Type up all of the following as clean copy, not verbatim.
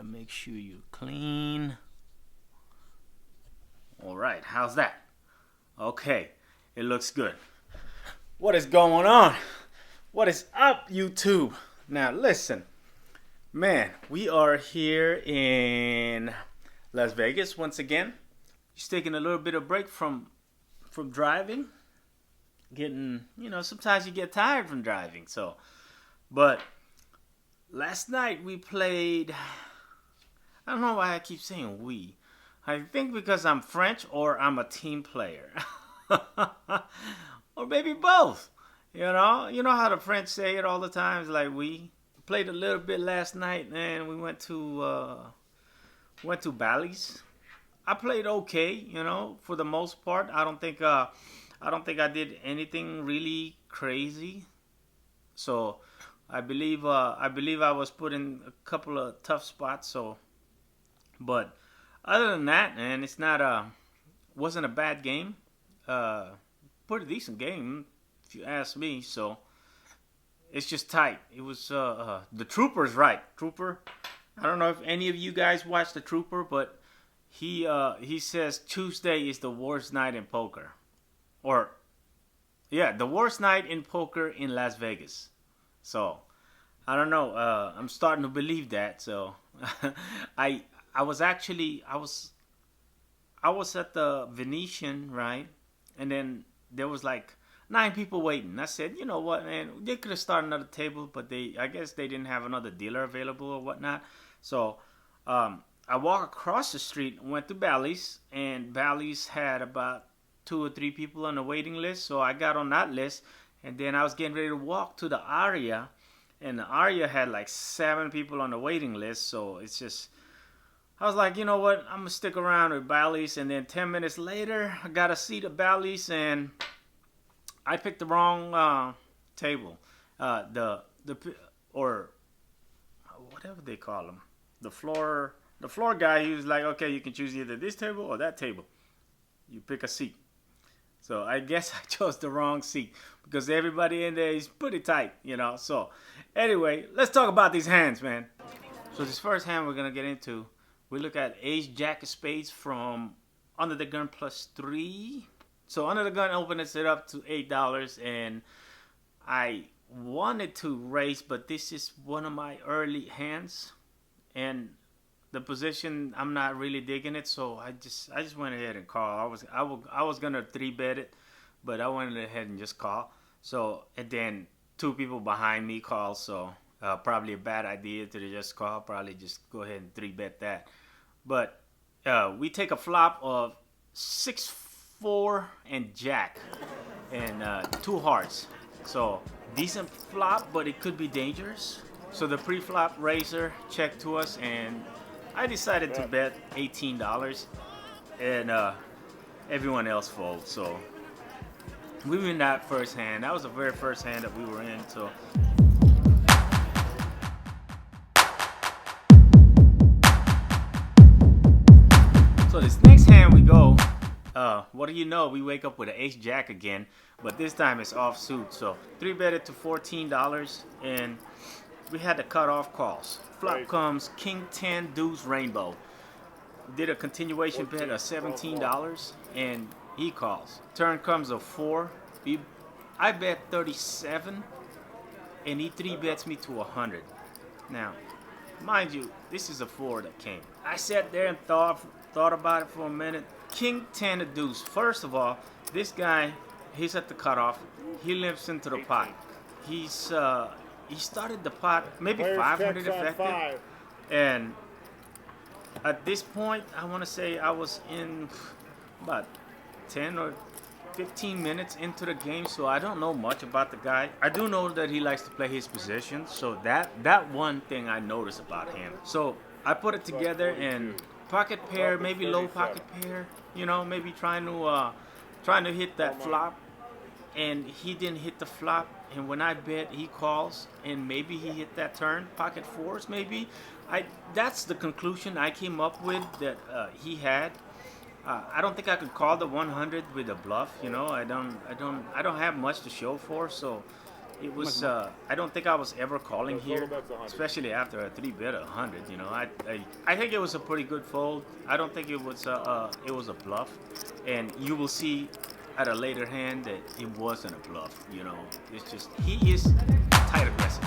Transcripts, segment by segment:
make sure you're clean. All right, how's that? Okay, it looks good. What is going on? What is up, YouTube? Now listen, man, we are here in Las Vegas once again. Just taking a little bit of break from driving. Getting, sometimes you get tired from driving. But last night we played. I don't know why I keep saying we. I think because I'm French or I'm a team player. Or maybe both. You know how the French say it all the time. It's like we played a little bit last night, and we went to Ballys. I played okay, for the most part. I don't think I did anything really crazy. So I believe I was put in a couple of tough spots. But other than that, man, wasn't a bad game. Pretty decent game, if you ask me. So it's just tight. It was the Trooper's right. Trooper. I don't know if any of you guys watched the Trooper, but he says Tuesday is the worst night in poker. Or, yeah, the worst night in poker in Las Vegas. So, I don't know. I'm starting to believe that. So, I was at the Venetian, right? And then there was like 9 people waiting. I said, you know what, man? They could have started another table, but I guess they didn't have another dealer available or whatnot. So, I walked across the street and went to Ballys, and Ballys had about 2 or 3 people on the waiting list, so I got on that list, and then I was getting ready to walk to the Aria, and the Aria had like 7 people on the waiting list, so it's just, I was like, you know what, I'm gonna stick around with Ballys, and then 10 minutes later, I got a seat at Ballys, and I picked the wrong table, or whatever they call them, the floor guy. He was like, okay, you can choose either this table or that table, you pick a seat. So I guess I chose the wrong seat because everybody in there is pretty tight, So anyway, let's talk about these hands, man. So this first hand we're going to get into, we look at Ace Jack of Spades from Under the Gun +3. So Under the Gun opens it up to $8, and I wanted to raise, but this is one of my early hands, and the position, I'm not really digging it, so I just went ahead and called. I was gonna 3-bet it, but I went ahead and just called. So, and then 2 people behind me called, so probably a bad idea to just call. Probably just go ahead and 3-bet that. But we take a flop of 6-4 and Jack, and 2 hearts. So decent flop, but it could be dangerous. So the pre-flop raiser checked to us, and I decided to bet $18, and everyone else folds. So we were in that first hand. That was the very first hand that we were in. So this next hand we go. What do you know? We wake up with an Ace Jack again, but this time it's offsuit. So 3-betted to $14, and we had to cut off calls. Flop comes King 10 Deuce Rainbow. Did a continuation bet of $17, and he calls. Turn comes a 4. I bet 37, and he 3-bets me to 100. Now, mind you, this is a 4 that came. I sat there and thought about it for a minute. King 10 of Deuce. First of all, this guy, he's at the cutoff. He limps into the pot. He started the pot maybe 500 effective, and at this point, I want to say I was in about 10 or 15 minutes into the game, so I don't know much about the guy. I do know that he likes to play his position, so that one thing I noticed about him. So I put it together in pocket pair, maybe low pocket pair, maybe trying to hit that flop, and he didn't hit the flop. And when I bet, he calls, and maybe he hit that turn, pocket 4s, maybe. That's the conclusion I came up with that he had. I don't think I could call the 100 with a bluff. I don't have much to show for. So It was. I don't think I was ever calling here, especially after a 3-bet of 100. You know, I think it was a pretty good fold. I don't think it was a bluff, and you will see at a later hand that it wasn't a bluff. You know, it's just he is tight aggressive.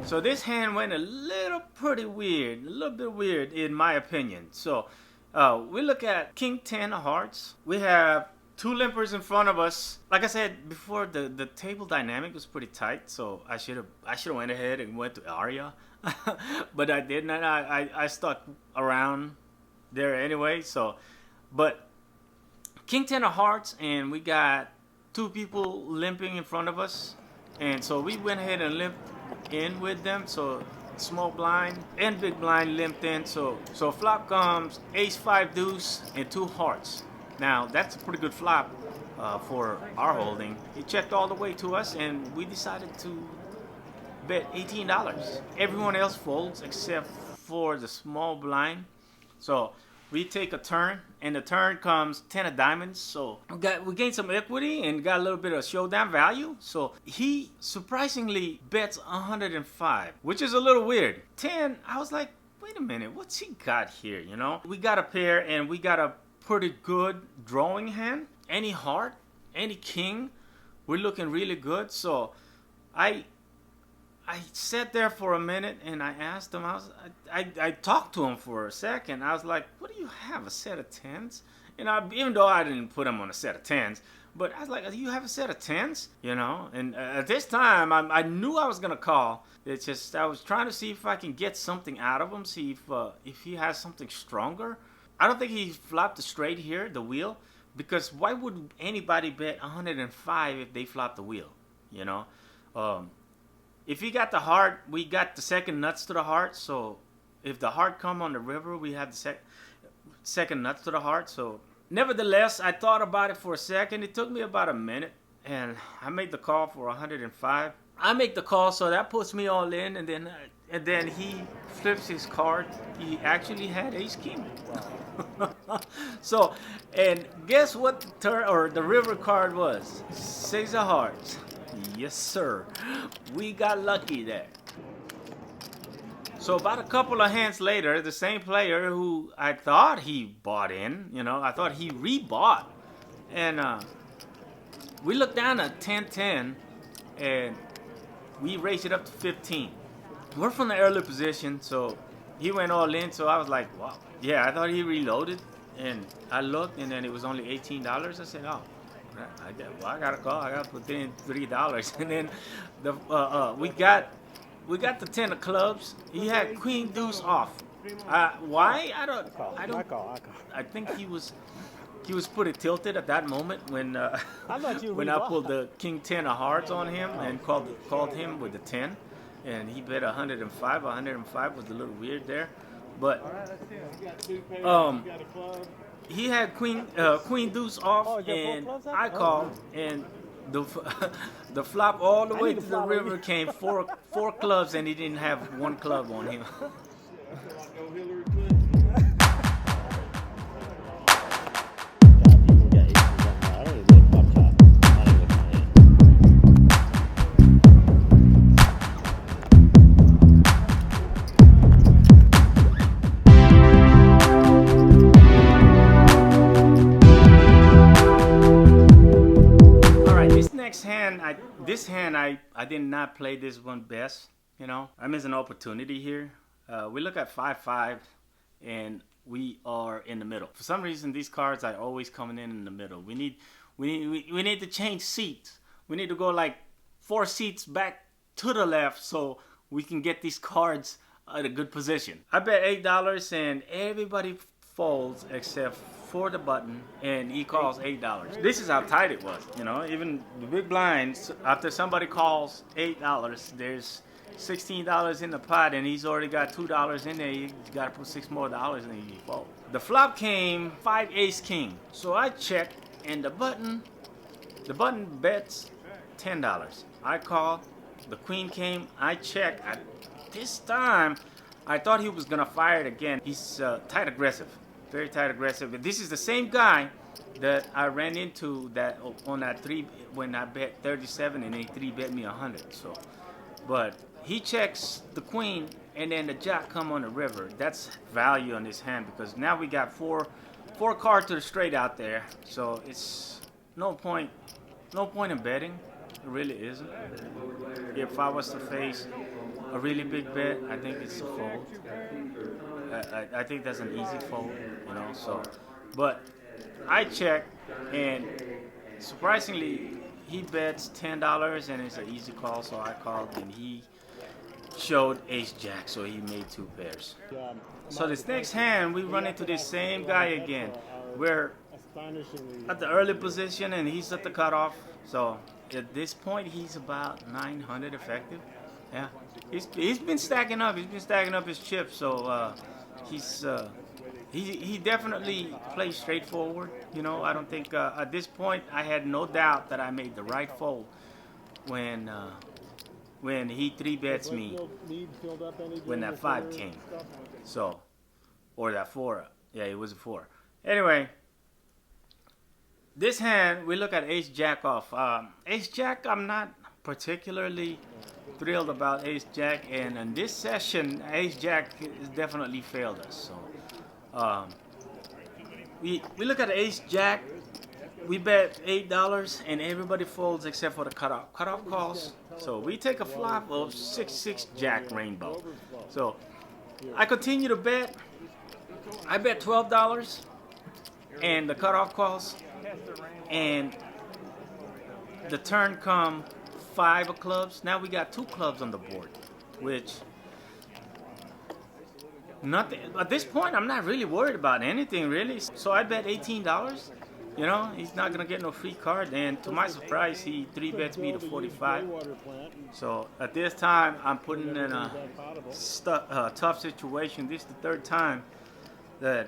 So this hand went a little bit weird in my opinion. So we look at King 10 of hearts. We have 2 limpers in front of us. Like I said before, the table dynamic was pretty tight. So I should have went ahead and went to Aria, but I didn't. I stuck around there anyway. So, but King 10 of hearts, and we got 2 people limping in front of us, and so we went ahead and limped in with them. So small blind and big blind limped in. So flop comes ace 5 deuce and 2 hearts. Now that's a pretty good flop for our holding. He checked all the way to us, and we decided to bet $18. Everyone else folds except for the small blind. So we take a turn, and the turn comes 10 of diamonds. So we gained some equity and got a little bit of showdown value. So he surprisingly bets 105, which is a little weird. 10, I was like, wait a minute, what's he got here? You know, we got a pair, and we got a pretty good drawing hand. Any heart, any king, we're looking really good. So I sat there for a minute, and I asked him. I talked to him for a second. I was like, "What do you have? A set of 10s?" You know, even though I didn't put him on a set of 10s, but I was like, "Do you have a set of 10s?" You know. And at this time, I knew I was gonna call. It's just I was trying to see if I can get something out of him. See if he has something stronger. I don't think he flopped the straight here, the wheel, because why would anybody bet 105 if they flop the wheel? You know. If he got the heart, we got the second nuts to the heart. So if the heart come on the river, we have the second nuts to the heart. So nevertheless, I thought about it for a second. It took me about a minute, and I made the call for 105. I make the call, so that puts me all in, and then he flips his card. He actually had ace king. So, and guess what the river card was? 6 of hearts. Yes, sir. We got lucky there. So about a couple of hands later, the same player who I thought he bought in, you know, I thought he rebought. And we looked down at 10-10, and we raised it up to 15. We're from the early position, so he went all in. So I was like, wow. Yeah, I thought he reloaded. And I looked, and then it was only $18. I said, oh. I gotta call. I gotta put in $3, and then we got the 10 of clubs. He had queen deuce off. Why? I don't. I think he was pretty tilted at that moment when when I pulled the king 10 of hearts on him and called him with the 10, and he bet 105. 105 was a little weird there, but he had queen deuce off, and I called, and the flop all the way to the river came four clubs, and he didn't have 1 club on him. This hand, I did not play this one best. You know, I missed an opportunity here. We look at 5-5, and we are in the middle. For some reason, these cards are always coming in the middle. We need to change seats. We need to go like 4 seats back to the left so we can get these cards at a good position. I bet $8, and everybody folds except for the button, and he calls $8. This is how tight it was, you know. Even the big blinds, after somebody calls $8, there's $16 in the pot, and he's already got $2 in there. He's got to put $6 more, and he folds. The flop came 5 ace king. So I check, and the button bets $10. I call, the queen came, I check. This time, I thought he was gonna fire it again. He's tight aggressive, very tight aggressive. This is the same guy that I ran into that on that three when I bet 37 and he three bet me 100. So, but he checks the queen and then the jack come on the river. That's value on this hand because now we got four cards to the straight out there. So it's no point in betting. It really isn't. If I was to face a really big bet, I think it's a fold. I think that's an easy fold, you know. So, but I check, and surprisingly, he bets $10, and it's an easy call. So I called, and he showed ace jack, so he made 2 pairs. So this next hand, we run into this same guy again. We're at the early position, and he's at the cutoff. So at this point, he's about 900 effective. Yeah, he's been stacking up. He's been stacking up his chips. So he definitely plays straightforward. You know, I don't think at this point I had no doubt that I made the right fold when he 3-bets me when that 5 came. So, or that 4. Yeah, it was a 4. Anyway, this hand we look at ace jack off. Ace jack, I'm not particularly thrilled about ace jack, and in this session ace jack has definitely failed us. So we look at ace jack, we bet $8 and everybody folds except for the cutoff calls. So we take a flop of 6-6 jack rainbow. So I continue to bet. I bet $12 and the cutoff calls, and the turn come 5 of clubs. Now we got 2 clubs on the board, which nothing at this point. I'm not really worried about anything really. So I bet $18. You know, he's not gonna get no free card, and to my surprise, he 3-bets me to 45. So at this time, I'm putting in a tough situation. This is the 3rd time that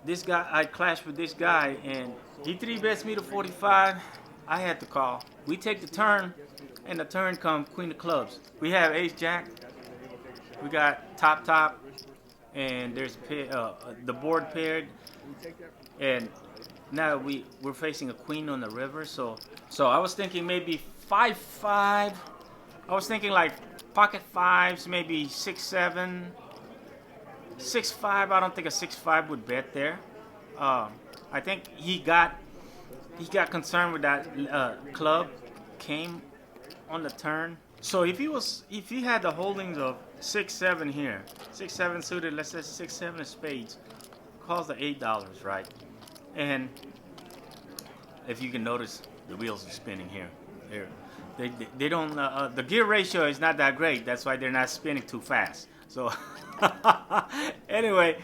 this guy I clashed with this guy, and he 3-bets me to 45. I had to call. We take the turn, and the turn comes queen of clubs. We have ace jack. We got top, and there's the board paired, and now we're facing a queen on the river. So I was thinking maybe 5-5. I was thinking like pocket 5s, maybe 6-7, 6-5. I don't think a 6-5 would bet there. I think he got concerned with that club came on the turn. So if he had the holdings of 6-7 here, 6-7 suited, let's say 6-7 of spades, calls the $8, right? And if you can notice, the wheels are spinning here. They don't. The gear ratio is not that great. That's why they're not spinning too fast. So anyway,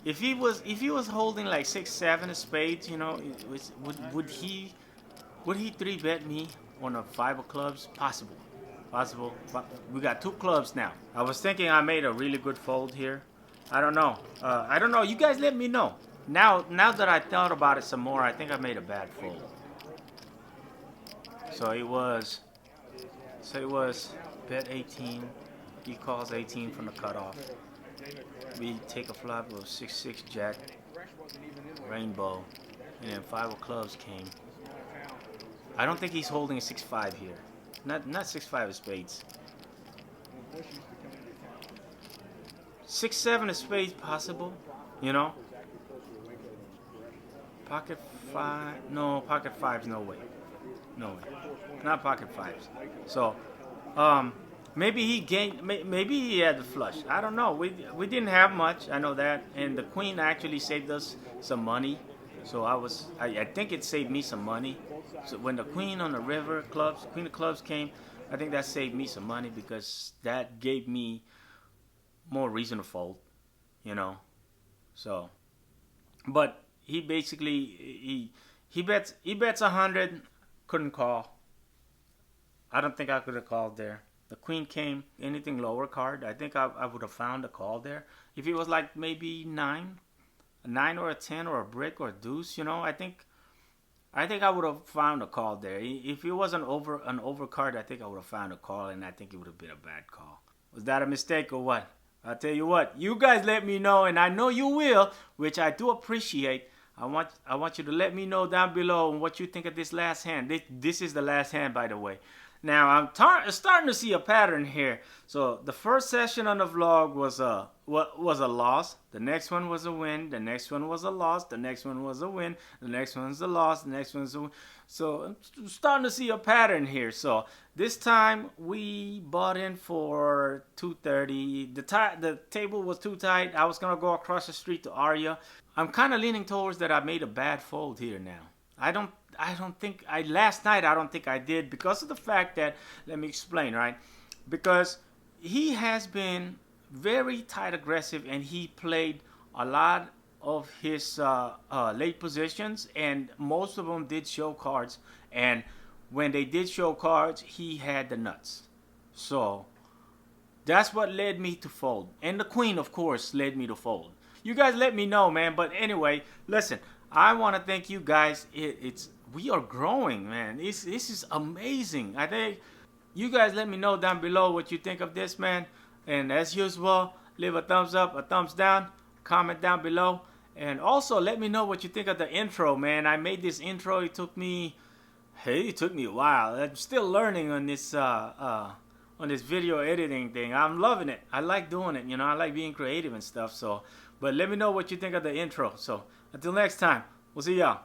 if he was holding like 6-7 of spades, you know, would he 3-bet me on a 5 of clubs? Possible. But we got 2 clubs now. I was thinking I made a really good fold here. I don't know. You guys let me know. Now that I thought about it some more, I think I made a bad fold. So it was bet 18. He calls 18 from the cutoff. We take a flop of 6-6 jack rainbow, and then 5 of clubs came. I don't think he's holding a 6-5 here. Not 6-5 of spades. 6-7 of spades possible, you know. Pocket 5, no, pocket 5s, no way. Not pocket 5s. So, maybe he gained, maybe he had the flush. I don't know. We didn't have much, I know that. And the queen actually saved us some money. So I think it saved me some money. So when the queen on the river clubs, queen of clubs came, I think that saved me some money because that gave me more reason to fold, you know. So, but he basically he bets 100, couldn't call. I don't think I could have called there. The queen came, anything lower card, I think I would have found a call there. If it was like maybe a 9 or a 10 or a brick or a deuce, you know, I think I would have found a call there. If it was an over card, I think I would have found a call, and I think it would have been a bad call. Was that a mistake or what? I'll tell you what, you guys let me know, and I know you will, which I do appreciate. I want you to let me know down below what you think of this last hand. This is the last hand, by the way. Now I'm starting to see a pattern here. So the first session on the vlog was a loss. The next one was a win. The next one was a loss. The next one was a win. The next one's a loss. The next one's a win. So I'm starting to see a pattern here. So this time we bought in for 230. The table was too tight. I was gonna go across the street to Arya. I'm kind of leaning towards that I made a bad fold here now. Last night I don't think I did, because of the fact that, let me explain, right? Because he has been very tight aggressive, and he played a lot of his late positions, and most of them did show cards, and when they did show cards, he had the nuts. So that's what led me to fold, and the queen, of course, led me to fold. You guys let me know, man. But anyway, listen, I want to thank you guys. We are growing, man. This is amazing. I think you guys let me know down below what you think of this, man. And as usual, leave a thumbs up, a thumbs down, comment down below. And also let me know what you think of the intro, man. I made this intro. It took me a while. I'm still learning on this video editing thing. I'm loving it. I like doing it, you know. I like being creative and stuff. So, but let me know what you think of the intro. So until next time, we'll see y'all.